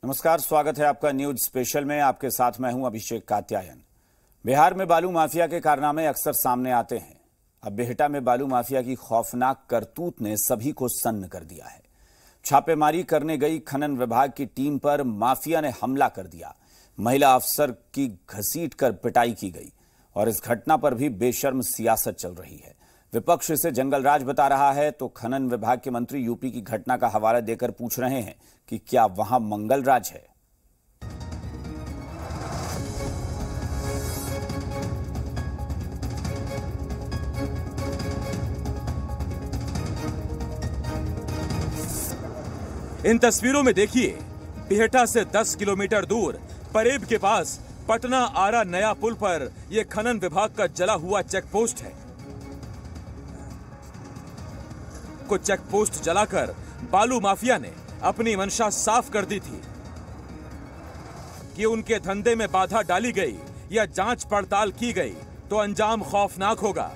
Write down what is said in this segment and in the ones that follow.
नमस्कार, स्वागत है आपका न्यूज स्पेशल में। आपके साथ मैं हूं अभिषेक कात्यायन। बिहार में बालू माफिया के कारनामे अक्सर सामने आते हैं। अब बेहटा में बालू माफिया की खौफनाक करतूत ने सभी को सन्न कर दिया है। छापेमारी करने गई खनन विभाग की टीम पर माफिया ने हमला कर दिया। महिला अफसर की घसीटकर पिटाई की गई और इस घटना पर भी बेशर्म सियासत चल रही है। विपक्ष इसे जंगलराज बता रहा है तो खनन विभाग के मंत्री यूपी की घटना का हवाला देकर पूछ रहे हैं कि क्या वहां मंगलराज है। इन तस्वीरों में देखिए, बिहटा से 10 किलोमीटर दूर परेब के पास पटना आरा नया पुल पर यह खनन विभाग का जला हुआ चेक पोस्ट है। को चेक पोस्ट जलाकर बालू माफिया ने अपनी मंशा साफ कर दी थी कि उनके धंधे में बाधा डाली गई या जांच पड़ताल की गई तो अंजाम खौफनाक होगा।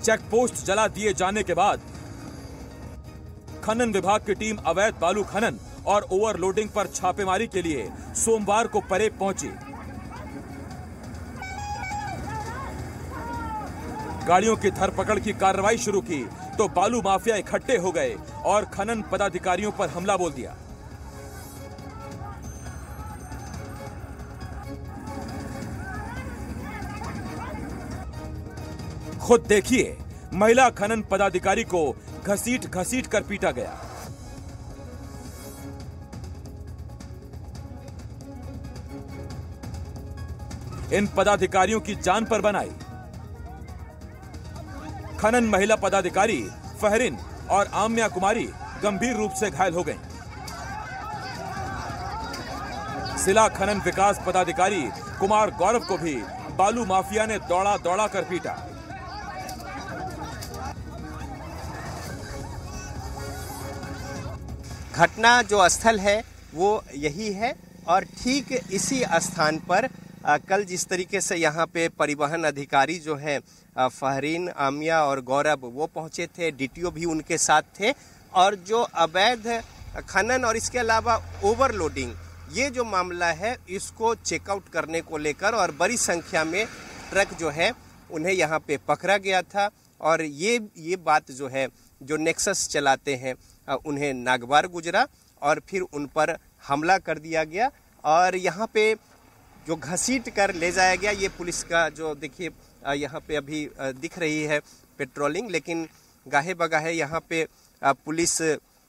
चेक पोस्ट जला दिए जाने के बाद खनन विभाग की टीम अवैध बालू खनन और ओवरलोडिंग पर छापेमारी के लिए सोमवार को परेब पहुंची। गाड़ियों की धरपकड़ की कार्रवाई शुरू की तो बालू माफिया इकट्ठे हो गए और खनन पदाधिकारियों पर हमला बोल दिया। खुद देखिए, महिला खनन पदाधिकारी को घसीट घसीट कर पीटा गया। इन पदाधिकारियों की जान पर बनाई। खनन महिला पदाधिकारी फहरीन और आम्या कुमारी गंभीर रूप से घायल हो गईं। जिला खनन विकास पदाधिकारी कुमार गौरव को भी बालू माफिया ने दौड़ा दौड़ा कर पीटा। घटना जो स्थल है वो यही है और ठीक इसी स्थान पर कल जिस तरीके से यहाँ पे परिवहन अधिकारी जो है फहरीन, आमिया और गौरव वो पहुँचे थे, डीटीओ भी उनके साथ थे और जो अवैध खनन और इसके अलावा ओवरलोडिंग ये जो मामला है इसको चेकआउट करने को लेकर और बड़ी संख्या में ट्रक जो है उन्हें यहाँ पे पकड़ा गया था। और ये बात जो है जो नेक्सस चलाते हैं उन्हें नागवार गुजरा और फिर उन पर हमला कर दिया गया और यहाँ पे जो घसीट कर ले जाया गया। ये पुलिस का जो देखिए यहाँ पे अभी दिख रही है पेट्रोलिंग, लेकिन गाहे बगाहे यहाँ पे पुलिस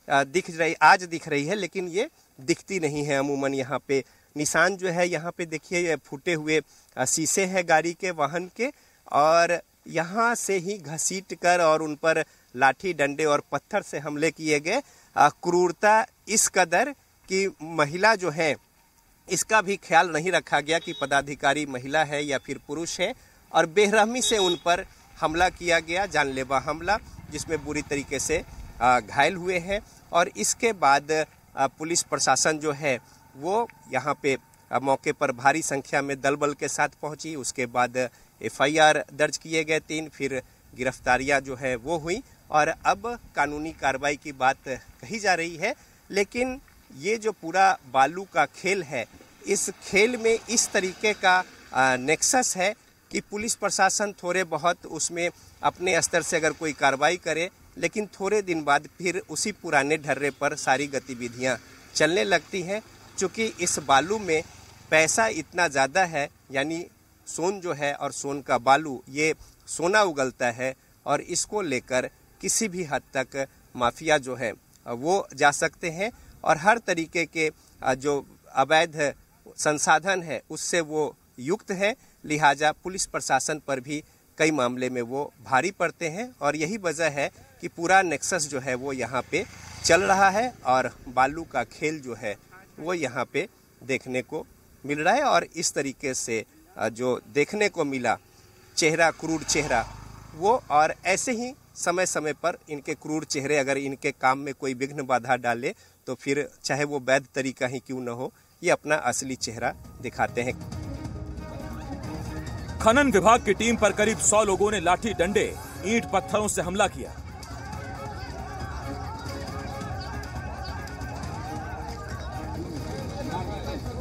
आज दिख रही है, लेकिन ये दिखती नहीं है अमूमन। यहाँ पे निशान जो है यहाँ पे देखिए फूटे हुए शीशे हैं गाड़ी के, वाहन के, और यहाँ से ही घसीट कर और उन पर लाठी डंडे और पत्थर से हमले किए गए। क्रूरता इस कदर कि महिला जो है इसका भी ख्याल नहीं रखा गया कि पदाधिकारी महिला है या फिर पुरुष है और बेरहमी से उन पर हमला किया गया, जानलेवा हमला, जिसमें बुरी तरीके से घायल हुए हैं। और इसके बाद पुलिस प्रशासन जो है वो यहाँ पे मौके पर भारी संख्या में दल बल के साथ पहुंची। उसके बाद एफआईआर दर्ज किए गए 3, फिर गिरफ्तारियां जो है वो हुई और अब कानूनी कार्रवाई की बात कही जा रही है। लेकिन ये जो पूरा बालू का खेल है, इस खेल में इस तरीके का नेक्सस है कि पुलिस प्रशासन थोड़े बहुत उसमें अपने स्तर से अगर कोई कार्रवाई करे, लेकिन थोड़े दिन बाद फिर उसी पुराने ढर्रे पर सारी गतिविधियां चलने लगती हैं। चूँकि इस बालू में पैसा इतना ज़्यादा है, यानी सोन जो है और सोन का बालू, ये सोना उगलता है और इसको लेकर किसी भी हद तक माफिया जो है वो जा सकते हैं और हर तरीके के जो अवैध संसाधन है उससे वो युक्त है। लिहाजा पुलिस प्रशासन पर भी कई मामले में वो भारी पड़ते हैं और यही वजह है कि पूरा नेक्सस जो है वो यहाँ पे चल रहा है और बालू का खेल जो है वो यहाँ पे देखने को मिल रहा है। और इस तरीके से जो देखने को मिला चेहरा, क्रूर चेहरा वो, और ऐसे ही समय समय पर इनके क्रूर चेहरे अगर इनके काम में कोई विघ्न बाधा डाले तो फिर चाहे वो वैध तरीका ही क्यों न हो, ये अपना असली चेहरा दिखाते हैं। खनन विभाग की टीम पर करीब 100 लोगों ने लाठी डंडे, ईंट पत्थरों से हमला किया।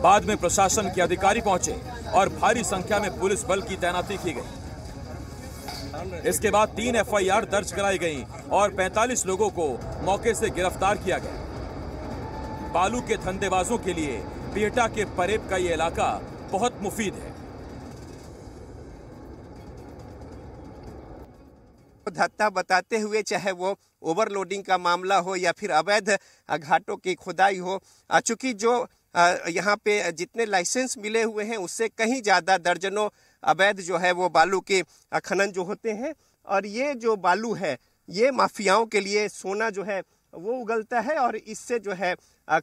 बाद में प्रशासन के अधिकारी पहुंचे और भारी संख्या में पुलिस बल की तैनाती की गई। इसके बाद 3 एफआईआर दर्ज कराई गई और 45 लोगों को मौके से गिरफ्तार किया गया। बालू के धंधेबाजों के लिए बिहटा के परेब का ये इलाका बहुत मुफीद है। धत्ता बताते हुए चाहे वो ओवरलोडिंग का मामला हो या फिर अवैध घाटों की खुदाई हो, चूंकि जो यहाँ पे जितने लाइसेंस मिले हुए हैं उससे कहीं ज़्यादा दर्जनों अवैध जो है वो बालू के खनन जो होते हैं। और ये जो बालू है ये माफियाओं के लिए सोना जो है वो उगलता है और इससे जो है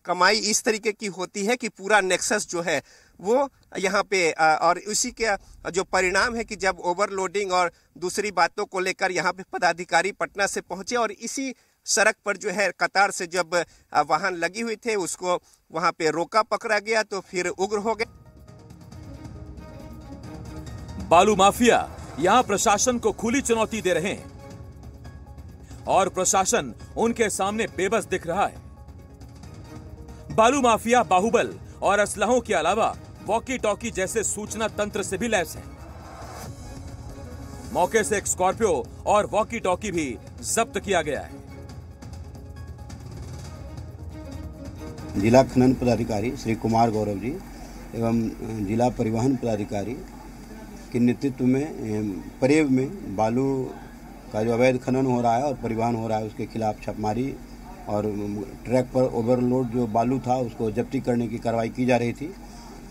कमाई इस तरीके की होती है कि पूरा नेक्सस जो है वो यहाँ पे और उसी के जो परिणाम है कि जब ओवरलोडिंग और दूसरी बातों को लेकर यहाँ पे पदाधिकारी पटना से पहुंचे और इसी सड़क पर जो है कतार से जब वाहन लगी हुई थे उसको वहाँ पे रोका पकड़ा गया तो फिर उग्र हो गए। बालू माफिया यहाँ प्रशासन को खुली चुनौती दे रहे हैं और प्रशासन उनके सामने बेबस दिख रहा है। बालू माफिया बाहुबल और असलहों के अलावा वॉकी टॉकी जैसे सूचना तंत्र से भी लैस है। मौके से एक स्कॉर्पियो और वॉकी टॉकी भी जब्त किया गया है। जिला खनन पदाधिकारी श्री कुमार गौरव जी एवं जिला परिवहन पदाधिकारी के नेतृत्व में परेब में बालू का जो अवैध खनन हो रहा है और परिवहन हो रहा है उसके खिलाफ छापेमारी और ट्रक पर ओवरलोड जो बालू था उसको जब्ती करने की कार्रवाई की जा रही थी।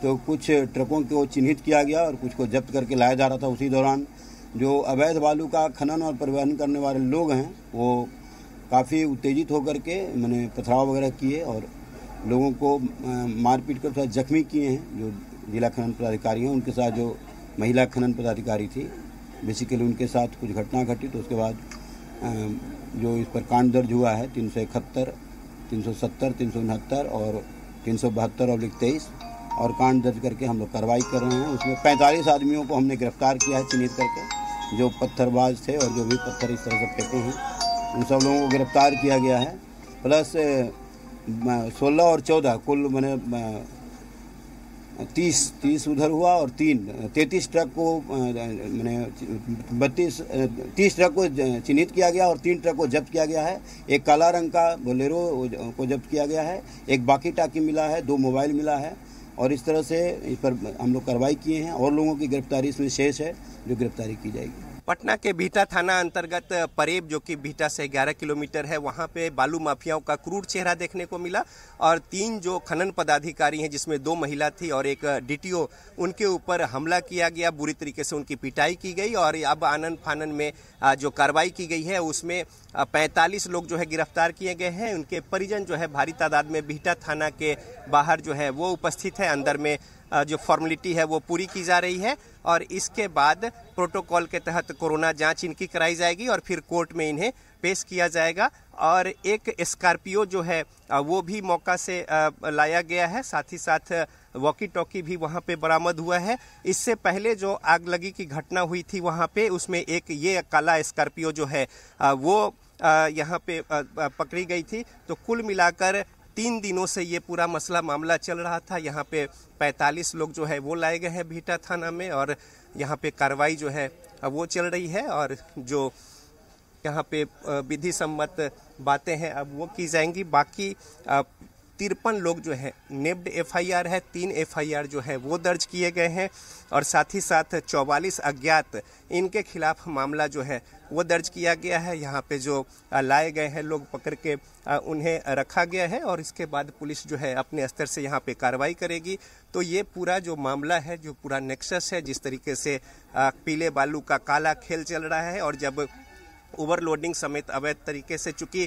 तो कुछ ट्रकों को चिन्हित किया गया और कुछ को जब्त करके लाया जा रहा था। उसी दौरान जो अवैध बालू का खनन और परिवहन करने वाले लोग हैं वो काफ़ी उत्तेजित होकर के मैंने पथराव वगैरह किए और लोगों को मारपीट कर थोड़ा जख्मी किए हैं। जो जिला खनन पदाधिकारी हैं उनके साथ जो महिला खनन पदाधिकारी थी बेसिकली उनके साथ कुछ घटना घटी। तो उसके बाद जो इस पर कांड दर्ज हुआ है 371, 370, 369 और 372/23 और कांड दर्ज करके हम लोग कार्रवाई कर रहे हैं। उसमें 45 आदमियों को हमने गिरफ्तार किया है चिन्हित करके, जो पत्थरबाज थे और जो भी पत्थर इस तरह से फेंके हैं उन सब लोगों को गिरफ्तार किया गया है। प्लस 16 और 14 कुल मैंने 30 उधर हुआ और 33 ट्रक को मैंने 30 ट्रक को चिन्हित किया गया और 3 ट्रक को जब्त किया गया है। एक काला रंग का बोलेरो को जब्त किया गया है, एक बाकी टाकी मिला है, 2 मोबाइल मिला है और इस तरह से इस पर हम लोग कार्रवाई किए हैं और लोगों की गिरफ्तारी इसमें शेष है जो गिरफ्तारी की जाएगी। पटना के बिहटा थाना अंतर्गत परेब जो कि बिहटा से 11 किलोमीटर है वहां पे बालू माफियाओं का क्रूर चेहरा देखने को मिला और 3 जो खनन पदाधिकारी हैं जिसमें 2 महिला थी और एक डीटीओ उनके ऊपर हमला किया गया, बुरी तरीके से उनकी पिटाई की गई और अब आनन फानन में जो कार्रवाई की गई है उसमें 45 लोग जो है गिरफ्तार किए गए हैं। उनके परिजन जो है भारी तादाद में बिहटा थाना के बाहर जो है वो उपस्थित है। अंदर में जो फॉर्मेलिटी है वो पूरी की जा रही है और इसके बाद प्रोटोकॉल के तहत कोरोना जांच इनकी कराई जाएगी और फिर कोर्ट में इन्हें पेश किया जाएगा। और एक स्कॉर्पियो जो है वो भी मौका से लाया गया है, साथ ही साथ वॉकी टॉकी भी वहां पे बरामद हुआ है। इससे पहले जो आग लगी की घटना हुई थी वहां पे उसमें एक ये काला स्कॉर्पियो जो है वो यहाँ पे पकड़ी गई थी। तो कुल मिलाकर 3 दिनों से ये पूरा मसला मामला चल रहा था। यहाँ पे 45 लोग जो है वो लाए गए हैं बिहटा थाना में और यहाँ पे कार्रवाई जो है वो चल रही है और जो यहाँ पे विधि सम्मत बातें हैं अब वो की जाएंगी। बाकी 53 लोग जो है नेब्ड एफआईआर है, 3 एफआईआर जो है वो दर्ज किए गए हैं और साथ ही साथ 44 अज्ञात इनके खिलाफ मामला जो है वो दर्ज किया गया है। यहाँ पे जो लाए गए हैं लोग पकड़ के उन्हें रखा गया है और इसके बाद पुलिस जो है अपने स्तर से यहाँ पे कार्रवाई करेगी। तो ये पूरा जो मामला है, जो पूरा नेक्सस है, जिस तरीके से पीले बालू का काला खेल चल रहा है और जब ओवरलोडिंग समेत अवैध तरीके से चूंकि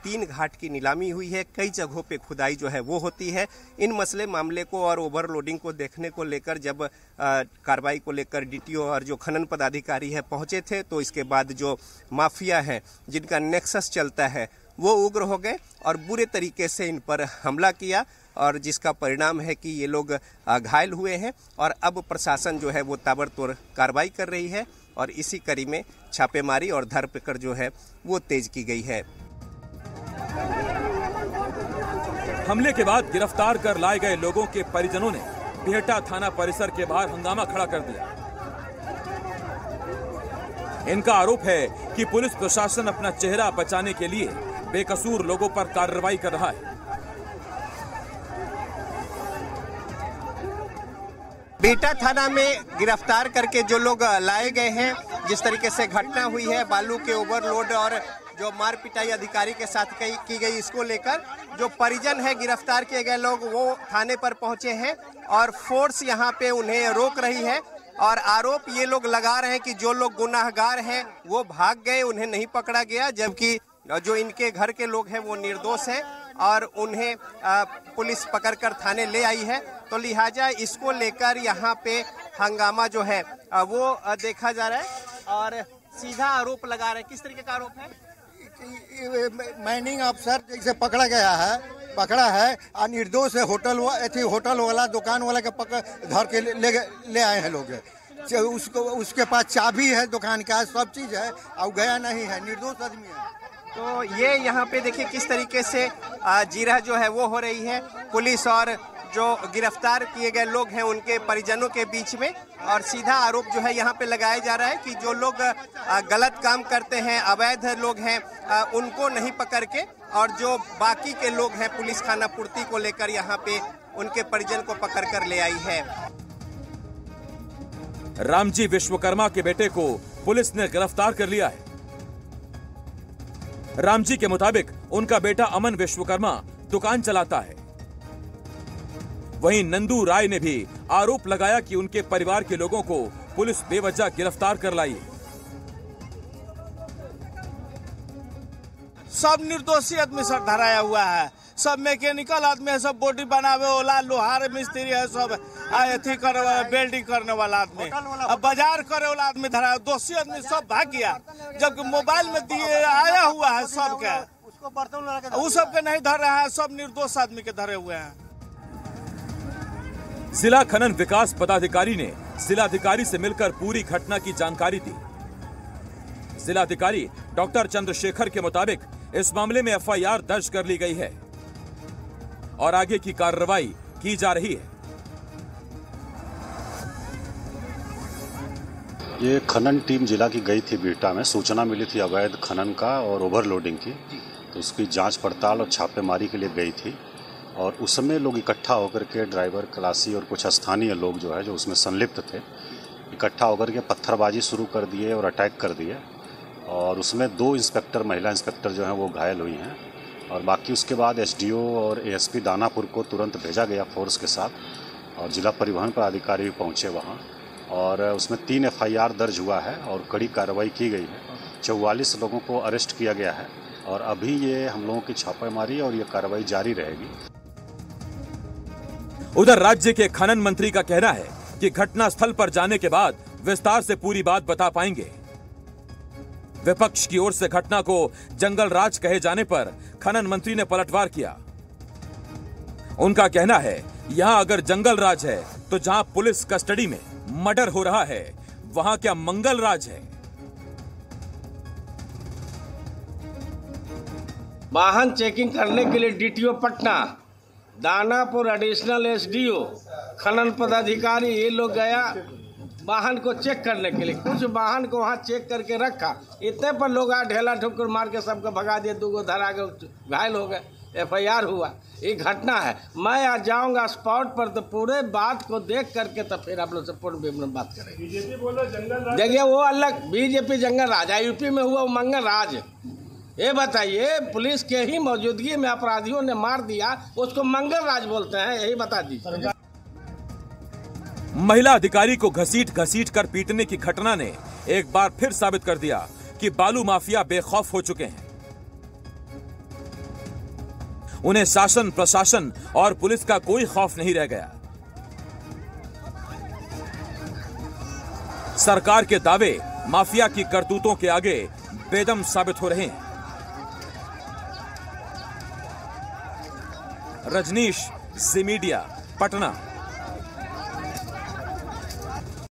3 घाट की नीलामी हुई है, कई जगहों पे खुदाई जो है वो होती है। इन मसले मामले को और ओवरलोडिंग को देखने को लेकर जब कार्रवाई को लेकर डीटीओ और जो खनन पदाधिकारी है पहुंचे थे तो इसके बाद जो माफिया है जिनका नेक्सस चलता है वो उग्र हो गए और बुरे तरीके से इन पर हमला किया और जिसका परिणाम है कि ये लोग घायल हुए हैं और अब प्रशासन जो है वो ताबड़तोड़ कार्रवाई कर रही है और इसी कड़ी में छापेमारी और धरपकड़ जो है वो तेज की गई है। हमले के बाद गिरफ्तार कर लाए गए लोगों के परिजनों ने बिहटा थाना परिसर के बाहर हंगामा खड़ा कर दिया। इनका आरोप है कि पुलिस प्रशासन अपना चेहरा बचाने के लिए बेकसूर लोगों पर कार्रवाई कर रहा है। बिहटा थाना में गिरफ्तार करके जो लोग लाए गए हैं, जिस तरीके से घटना हुई है, बालू के ओवरलोड और जो मार पिटाई अधिकारी के साथ की गई, इसको लेकर जो परिजन है गिरफ्तार किए गए लोग वो थाने पर पहुंचे हैं और फोर्स यहां पे उन्हें रोक रही है और आरोप ये लोग लगा रहे हैं कि जो लोग गुनाहगार हैं वो भाग गए, उन्हें नहीं पकड़ा गया, जबकि जो इनके घर के लोग हैं वो निर्दोष हैं और उन्हें पुलिस पकड़कर थाने ले आई है। तो लिहाजा इसको लेकर यहाँ पे हंगामा जो है वो देखा जा रहा है और सीधा आरोप लगा रहे हैं। किस तरीके का आरोप है? माइनिंग अफसर जैसे पकड़ा है और निर्दोष है, होटल वाला दुकान वाला के पकड़ धर के ले आए हैं लोग। उसके पास चाबी है दुकान का, सब चीज है और गया नहीं है, निर्दोष आदमी है। तो ये यहाँ पे देखिए किस तरीके से जीरा जो है वो हो रही है पुलिस और जो गिरफ्तार किए गए लोग हैं उनके परिजनों के बीच में, और सीधा आरोप जो है यहाँ पे लगाया जा रहा है कि जो लोग गलत काम करते हैं, अवैध लोग हैं, उनको नहीं पकड़ के, और जो बाकी के लोग हैं पुलिस खाना पूर्ति को लेकर यहाँ पे उनके परिजन को पकड़ कर ले आई है। रामजी विश्वकर्मा के बेटे को पुलिस ने गिरफ्तार कर लिया है। रामजी के मुताबिक उनका बेटा अमन विश्वकर्मा दुकान चलाता है। वहीं नंदू राय ने भी आरोप लगाया कि उनके परिवार के लोगों को पुलिस बेवजह गिरफ्तार कर लाई। सब निर्दोषी आदमी सर धराया हुआ है, सब मैकेनिकल आदमी है, सब बॉडी बनावे वाला, लोहार मिस्त्री है, सब अथी करे वाला, बेल्डिंग करने वाला आदमी, अब बाजार करे वाला आदमी धरा, दोषी आदमी सब भाग गया, जबकि मोबाइल में दिए आया हुआ है सबके, उस सबके नहीं धर रहा है, सब निर्दोष आदमी के धरे हुए हैं। जिला खनन विकास पदाधिकारी ने जिलाधिकारी से मिलकर पूरी घटना की जानकारी दी। जिलाधिकारी डॉक्टर चंद्रशेखर के मुताबिक इस मामले में एफआईआर दर्ज कर ली गई है और आगे की कार्रवाई की जा रही है। ये खनन टीम जिला की गई थी बिहटा में, सूचना मिली थी अवैध खनन का और ओवरलोडिंग की, तो उसकी जांच पड़ताल और छापेमारी के लिए गई थी और उस समय लोग इकट्ठा होकर के ड्राइवर, खलासी और कुछ स्थानीय लोग जो है जो उसमें संलिप्त थे, इकट्ठा होकर के पत्थरबाजी शुरू कर दिए और अटैक कर दिए और उसमें 2 इंस्पेक्टर, महिला इंस्पेक्टर जो हैं वो घायल हुई हैं और बाकी उसके बाद एसडीओ और एएसपी दानापुर को तुरंत भेजा गया फोर्स के साथ और जिला परिवहन पदाधिकारी भी पहुँचे वहाँ और उसमें 3 एफआईआर दर्ज हुआ है और कड़ी कार्रवाई की गई है। 44 लोगों को अरेस्ट किया गया है और अभी ये हम लोगों की छापेमारी और ये कार्रवाई जारी रहेगी। उधर राज्य के खनन मंत्री का कहना है कि घटना स्थल पर जाने के बाद विस्तार से पूरी बात बता पाएंगे। विपक्ष की ओर से घटना को जंगल राज कहे जाने पर खनन मंत्री ने पलटवार किया। उनका कहना है यहां अगर जंगल राज है तो जहां पुलिस कस्टडी में मर्डर हो रहा है वहां क्या मंगल राज है? वाहन चेकिंग करने के लिए DTO Patna, Danapur additional SDO, खनन पदाधिकारी, ये लोग गया वाहन को चेक करने के लिए। कुछ वाहन को वहाँ चेक करके रखा, इतने पर लोग आए ढेला ठोकर मार के सबको भगा दिए, 2 धरा गए, घायल हो गए, एफआईआर हुआ। ये घटना है। मैं आज जाऊंगा स्पॉट पर तो पूरे बात को देख करके तो फिर आप लोग से पूर्ण बात करेंगे। बीजेपी बोलो जंगल राज, देखिए वो अलग, बीजेपी जंगल राज, यूपी में हुआ वो मंगल राज। ये बताइए, पुलिस के ही मौजूदगी में अपराधियों ने मार दिया, उसको मंगल राज बोलते हैं? यही बता दीजिए। महिला अधिकारी को घसीट कर पीटने की घटना ने एक बार फिर साबित कर दिया कि बालू माफिया बेखौफ हो चुके हैं। उन्हें शासन, प्रशासन और पुलिस का कोई खौफ नहीं रह गया। सरकार के दावे माफिया की करतूतों के आगे बेदम साबित हो रहे हैं। रजनीश, जी मीडिया, पटना।